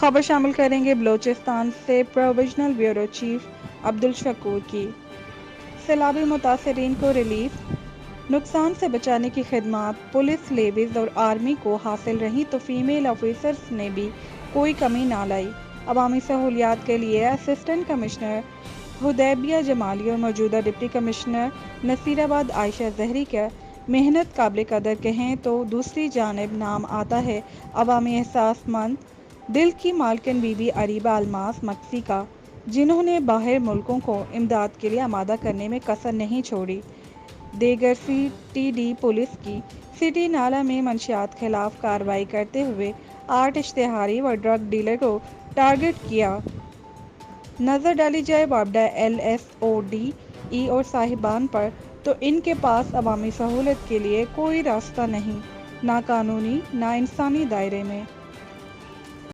خبر شامل کریں گے بلوچستان سے پروویژنل بیورو چیف عبدالشکور کی۔ سیلابی متاثرین کو ریلیف، نقصان سے بچانے کی خدمات پولیس، لیویز اور آرمی کو حاصل رہیں تو فیمیل آفیسرز نے بھی کوئی کمی نہ لائی۔ عوامی سہولیات کے لیے اسسٹنٹ کمشنر حدیبیہ جمالی اور موجودہ ڈپٹی کمشنر نصیر آباد عائشہ زہری کا محنت قابل قدر کہیں تو دوسری جانب نام آتا ہے عوامی احساس مند دل کی مالکن بی بی اریبہ الماس مکسی کا، جنہوں نے باہر ملکوں کو امداد کے لیے آمادہ کرنے میں کسر نہیں چھوڑی۔ دیگر سی ٹی ڈی پولیس کی سٹی نالہ میں منشیات خلاف کارروائی کرتے ہوئے 8 اشتہاری و ڈرگ ڈیلر کو ٹارگٹ کیا۔ نظر ڈالی جائے وابڈہ L S O D E اور صاحبان پر تو ان کے پاس عوامی سہولت کے لیے کوئی راستہ نہیں، نہ قانونی نہ انسانی دائرے میں۔